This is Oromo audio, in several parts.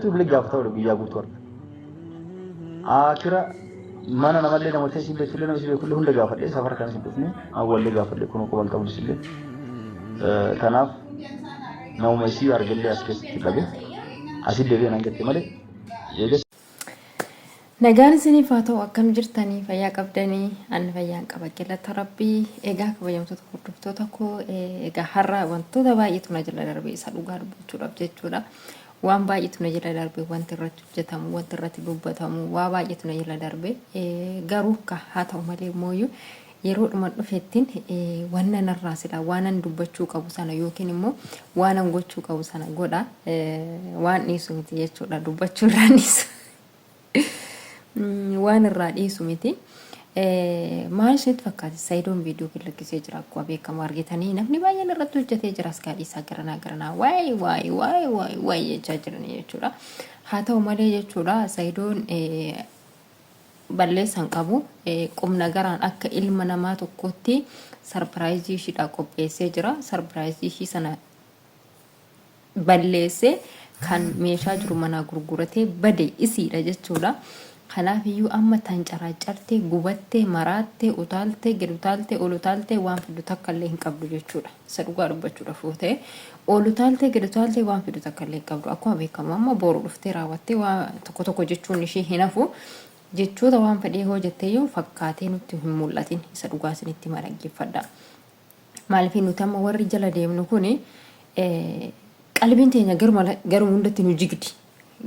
تقول لك قافتها ولا بيجا قوتور آخرة ما أنا نملي نموتي سين بيت لنا سين كلهم لقافة لي سفر كان سين بسني أول لقافة لي كونوا قبل تقول سين تناف نوم يسير أرجل لي أسكت تلاقي أسيد دبي أنا قلت مالي يجلس Nagaan isiniif haa ta'u akkam jirtanii fayyaa qabdanii ani fayyaan qaba galata rabbii egaa kabajamtoota hordoftoota koo egaa har'a wantoota baay'eetu na jala darbee isa dhugaa dubbachuudhaaf jechuudha waan baay'eetu na jala darbee wanti irratti hojjetamu wanti irratti dubbatamu waa baay'eetu na jala darbee garuu haa ta'u malee mooyyuu yeroo dhuma dhufettiin waan narraa sila waan dubbachuu qabu sana yookiin immoo waan gochuu qabu sana godha waan dhiisu miti jechuudha dubbachuu irraa dhiisu. waan irraa dhiisu miti maal isheet fakkaate Saidoon viidiyoo kilakisee jira akkuma beekamu argitanii namni baay'een irratti hojjetee jira skaadhiisaa garanaa waay jechaa jiran jechuudha haa ta'u malee jechuudha Saidoon balleessan qabu qubna garaan akka ilma namaa tokkotti sarpiraayizii ishiidhaa qopheessee jira sarpiraayizii ishii sana balleessee kan meeshaa jiru mana gurguratee bade isiidha jechuudha. Kanaaf iyyuu amma tan caraacartee gubattee maraattee utaaltee gidutaaltee olutaaltee waan fidu takka illee hin qabdu jechuudha. Isa dhugaa dubbachuudhaaf yoo ta'e olutaaltee gidutaaltee waan fidu takka illee hin qabdu. Akkuma beekamu amma boru dhuftee raawwattee waa tokko jechuun ishee hin hafu jechoota waan fedhee hojjettee yoo fakkaatee nutti hin mul'atin isa dhugaa isinitti dhaggeeffadha. Maaliif nuti amma warri jala deemnu kuni qalbiin teenya garuu hundatti nu jigdi.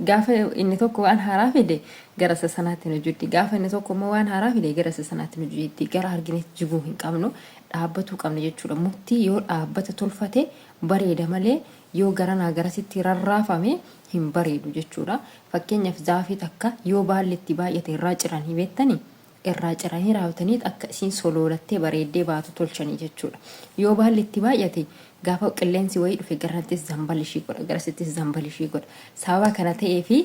Gaafa inni tokko waan haaraa fide gara sanaatti nu jiddi gaafa inni tokko immoo waan haaraa fide gara sanaatti nu jiddi gara arginetti jiguu hin qabnu dhaabbatuu qabna jechuudha muktii yoo dhaabbata tolfate bareeda malee yoo garanaa garasitti rarraafame hin bareedu jechuudha fakkeenyaaf zaafii takka yoo baalli itti baay'ate irraa ciranii beektanii irraa ciranii raawwatanii akka isiin soloolattee bareeddee baatu tolchanii jechuudha yoo baalli itti baay'ate gaafa qilleensi wayii dhufe garanattis zambalishii godha garasittis zambalishii godha sababa kana ta'ee fi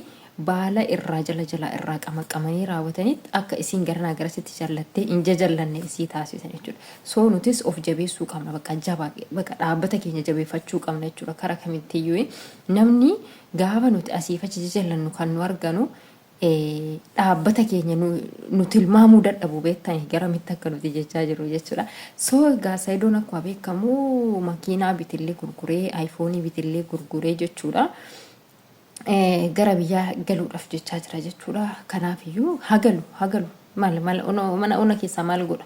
baala irraa jala irraa qamaqamanii raawwatanii akka isiin garanaa garasitti jallattee inja jallanne isii taasisan jechuudha soo nutis of jabeessuu qabna bakka jabaa bakka dhaabbata keenya jabeeffachuu qabna jechuudha karaa kamittiyyuu namni gaafa nuti asiif achi jallannu kan nu arganu dhaabbata keenya nu tilmaamuu dadhabu beektanii garamitti akka nuti jechaa jiru jechuudha. Soo egaa Saidoon akkuma beekamu makiinaa bitillee gurguree aayifoonii bitillee gurguree jechuudha. Gara biyyaa galuudhaaf jechaa jira jechuudha. Kanaafiyyuu hagalu maal mana ona keessaa maal godha?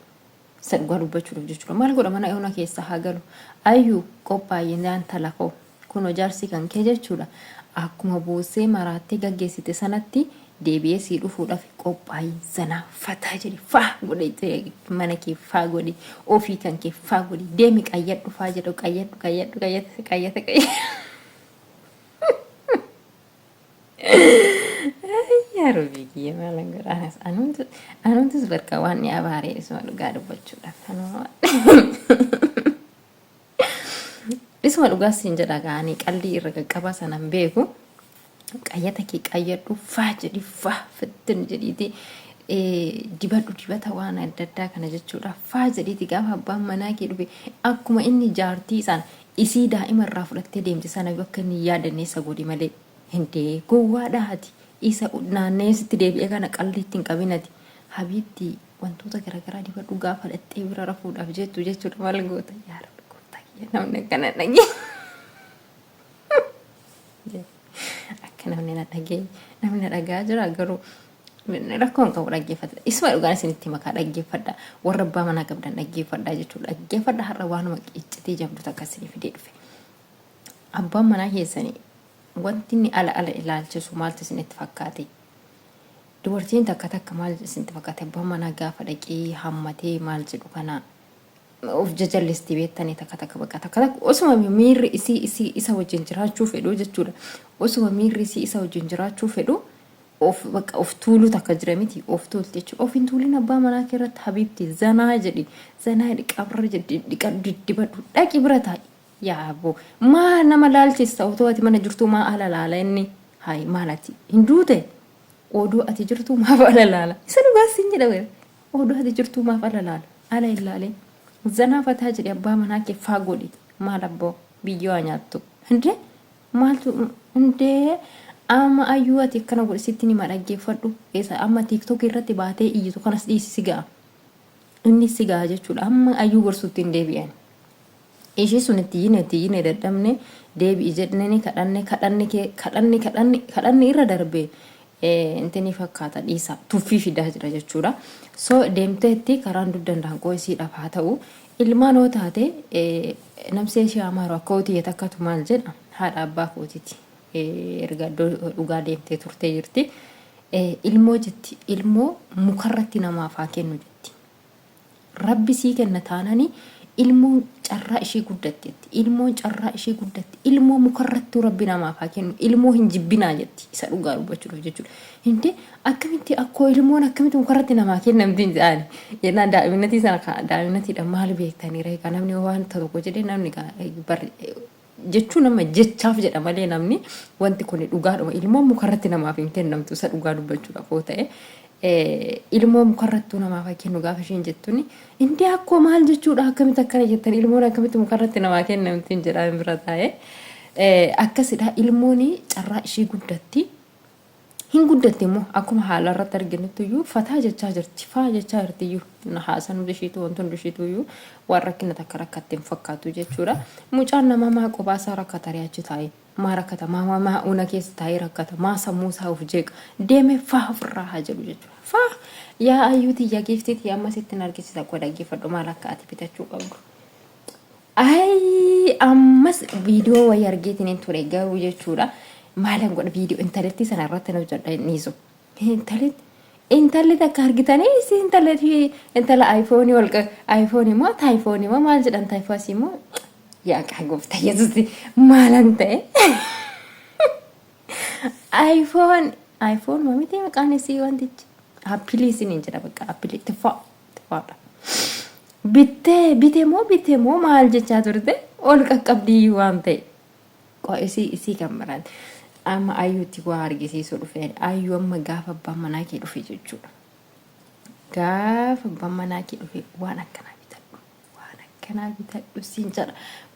Sadguaa dubbachuudhaaf jechuudha. Maal godha mana ona keessaa hagalu? Ayyuu qophaa'inaan talakoo kun jaarsi kan kee jechuudha. Akkuma boosee maraattee gaggeessite sanatti deebi'ee sii dhufuudhaaf qophaa'ii zanaafataa jedhi faa godhe mana kee faa godhi ofii kan kee faa godhi deemi qayyadhu faa jedhu qayyata yaaroo biyya maalan godhaanas anuuntis barka waan ni abaaree isuma dhugaa dubbachuudhaaf isuma dhugaa siin jedha gaanii qalbii irra qaqqabaa sanan beeku qayyata kee qayyadhu faa jedhi faa fittin jedhiiti dibata waan adda addaa kana jechuudha faa jedhiiti gaafa abbaan manaa kee dhufe akkuma inni jaartii isaan isii daa'ima irraa fudhattee deemte sana akka inni yaadanne isa godhi malee hindee gowwaadhaati isa naanneessitti deebi'ee kana qalbiitti hin qabinati habiitti wantoota garaagaraa dibadhu gaafa dhattee bira rafuudhaaf jettu jechuudha maal goota yaara namni kana dhagee akka namni na dhagee namni dhagaa jira garuu rakkoon qabu dhaggeeffata isuma dhugaan isinitti makaa dhaggeeffadha warra abbaa manaa qabdan dhaggeeffadha jechuudha dhaggeeffadha har'a waanuma qiccitee jabdu takka isinii fidee dhufe abbaan manaa keessanii wanti inni ala ilaalchisu maaltu isinitti fakkaate dubartiin takka maal isinitti fakkaate abbaan manaa gaafa dhaqee hammatee maal jedhu kanaa of jajallisti beektanii takka bakka takka osuma miirri isa wajjin jiraachuu fedhu jechuudha osuma miirri isa wajjin jiraachuu fedhu of tuulu takka jira miti of tuulti jechuudha of hin tuulin abbaa manaa keerratti habiibti zanaa jedhi qabra jedhi dibadhu dhaqi bira taa'i yaaboo maa nama laalchista otoo ati mana jirtuu maa ala laala inni hayi maalati hin duute oduu ati jirtuu maaf ala laala isa dhugaas hin jedha oduu ati jirtuu maaf ala laala ala ilaalee zanaafataa jedhi abbaa manaa kee faa godhi maal abboo biyyoo nyaattu hinde maaltu hinde amma ayyuu ati akkana godhi sitti ni dhaggeeffadhu eessa amma TikTok irratti baatee iyyitu kanas dhiisi ga'a inni si ga'a jechuudha amma ayyuu gorsutti hin deebi'an ishee sun itti yine dadhabne deebi'i jedhanii kadhanne irra darbee intini fakkaata dhiisa tuffii fidaa jira jechuudha so deemteetti karaan duddan daanqoo isiidhaaf haa ta'u ilmaan oo taate namsee ishee amaaru akka hootii takkatu maal jedha haadha abbaa kootiiti erga dhugaa deemtee turtee jirti ilmoo jetti ilmoo mukarratti namaaf haa kennu jetti rabbi sii kenna taananii ilmoo carraa ishee guddatteetti ilmoo carraa ishee guddatti ilmoo mukarratti rabbi namaaf haa kennu ilmoo hin jibbinaa jetti isa dhugaa dubbachuudhaaf jechuudha hindi akkamitti akkoo ilmoon akkamitti mukarratti namaa kennamti hin jedhani yennaan daa'iminnatii sana daa'iminatiidha maal beektanii reeqa namni waan tokko jedhee namni jechuu nama jechaaf jedha malee namni wanti kun dhugaadhuma ilmoo mukarratti namaaf hin kennamtu isa dhugaa dubbachuudhaaf oo ta'e ilmoo mukarrattuu namaaf kennu gaafa isheen jettuuni inni akkoo maal jechuudha akkamitti akkana jettan ilmoon akkamitti mukarratti namaa kennamti hin jedhaan bira taa'e akkasidha ilmoon carraa ishee guddatti hin guddatti immoo akkuma haala irratti arginutti iyyuu fataa jechaa jirti faa jechaa jirti iyyuu haasan bishiitu wantoon bishiitu iyyuu waan rakkina takka rakkatteen fakkaatu jechuudha mucaan nama maa qopaasaa rakkata ri'achi taa'e maa rakkata maa una keessa taa'ee rakkata maa sammuu isaa of jeeqa deemee faa ofirraa haa jedhu jechuudha faa yaa ayyuuti yaa giiftiiti amma sittin argisiisa akka dhaggeeffadhu maal akka ati bitachuu qabdu ay ammas viidiyoo wayii argeetiin ture garuu jechuudha maalan godha viidiyoo intalletti sana irratti na hojjedha niisu intalli takka argitanii si intala iPhone walqa iPhone immoo taayifoon immoo maal jedhan taayifoos immoo yaa qaagofta yesuusi maalan ta'e iPhone mamiti maqaan isii wantichi appilii isiniin jedha bakka appilii tifaadha bitee moo maal jechaa turte ol qaqqabdii waan ta'e isii kan maraan amma ayyuutti waa argisiisuu dhufee ayyuu amma gaafa abbaan manaa kee dhufe jechuudha gaafa abbaan manaa kee dhufe waan akkanaa bitadhu siin jedha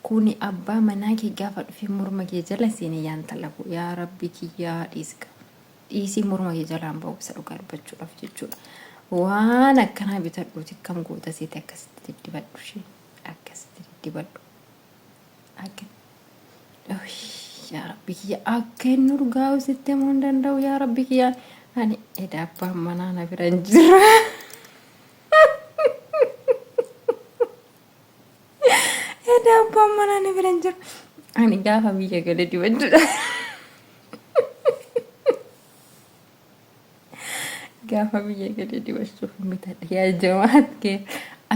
kuni abbaa manaa kee gaafa dhufe morma kee jala seenee yaan talabu yaa rabbi kiyyaa dhiisii morma kee jalaan ba'u isa dhugaa dubbachuudhaaf jechuudha waan akkanaa bitadhuuti kam goota seete akkasitti diddibadhu ishee akkasitti diddibadhu yaa rabbi kiyya akka inni urgaa'u sitti himuu hin danda'u yaa rabbi kiyya ani eda abbaan manaa na bira hin jira eda abbaan manaa na bira hin jira ani gaafa biyya gale dibadduudha gaafa biyya gale dibachuuf bitadha yaa jamaat kee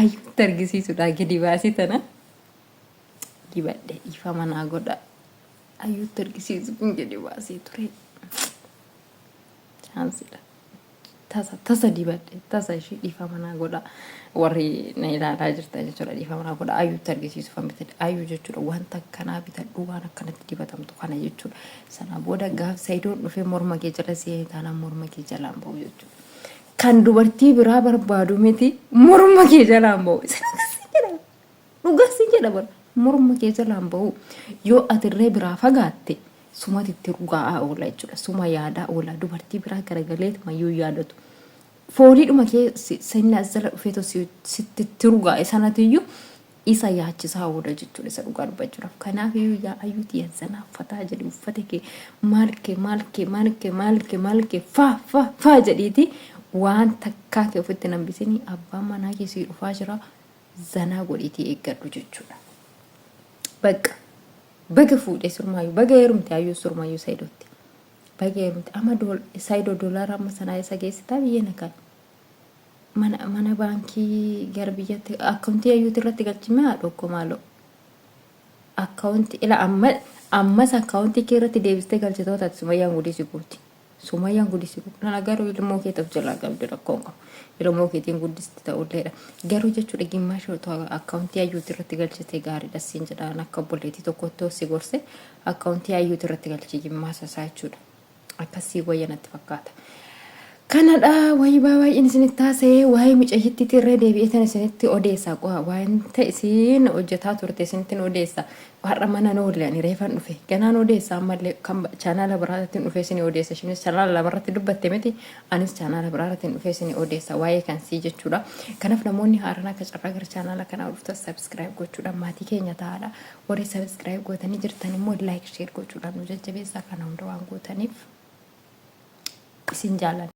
ayyuutti argisiisudha gadi baasii tana dibadhe ifa manaa godha ayyuutti argisiisu kun gadi baasee ture chaansila tasa dibadhe tasa ishee ifa manaa godha warri na ilaalaa jirta jechuudha ifa manaa godha ayyuutti argisiisu fan bitadhe ayyuu jechuudha wanta akkanaa bitadhu waan akkanatti dibatamtu kana jechuudha sana booda gaaf Saidoon dhufee morma kee jala si'ee taanaan morma kee jalaan ba'u jechuudha kan dubartii biraa barbaadu miti morma kee jalaan ba'u dhugaasi jedha bara morma kee jalaan ba'u yoo atirree biraa fagaatte sumatitti rugaa'aa oola jechuudha suma yaadaa oola dubartii biraa garagaleet mayyuu yaadatu fooliidhuma kee sanyii asirra dhufeetu sitti rugaa'e sanatiyyuu isa yaachisaa oola jechuudha isa dhugaa dubbachuudhaaf kanaaf iyyuu yaa ayyuuti yansanaa uffataa jedhi uffate kee maalkee faa jedhiiti waan takkaa kee ofitti nambisinii abbaan manaa keessii dhufaa jira zanaa godhiitii eeggadhu jechuudha baga fuudhee surmaayyuu baga heerumte ayyuu surmaayyuu Saidootti baga heerumte amma Saidoo doolaara amma sanaa isa geessitaa biyya nakaan mana baankii gara biyyatti akkaawuntii ayyuuti irratti galchime haa dhokko maaloo akkaawuntii ila ammas akkaawuntii kee irratti deebistee galchitoota Sumayyaan Gudisi guuti Sumayyaan Gudisi guuti nana garuu ilmoo keetiif jalaa qabdu rakkoon qabu ilmoo keetiin guddisti ta'ulleedha garuu jechuudha gimmaashoo akkaawuntii ayyuuti irratti galchite gaariidha siin jedhaan akka obboleetii tokkotti osii gorse akkaawuntii ayyuuti irratti galchii gimmaasa isaa jechuudha akkasii wayyanatti fakkaata Kanada wayi baawaa inni isinitti taasee waa'ee mucayyitti irra deebi'eetan isinitti odeessa wanta isin hojjetaa turte isinitti odeessa har'a mana noolleen reefan dhufe ganaan odeessa ammallee kan chaanaala biraatiin dhufe isin odeessa ishinis chaanaala biraatiin dubbatte miti anis chaanaala biraatiin dhufe isin odeessa waa'ee kan sii jechuudha kanaaf namoonni haaraan akka carraa gara chaanaala kanaa dhuftan subscribe gochuudhaan maatii keenya ta'aadha warri subscribe gootanii jirtan immoo like share gochuudhaan nu jajjabeessaa kana hunda waan gootaniif isin jaalladha.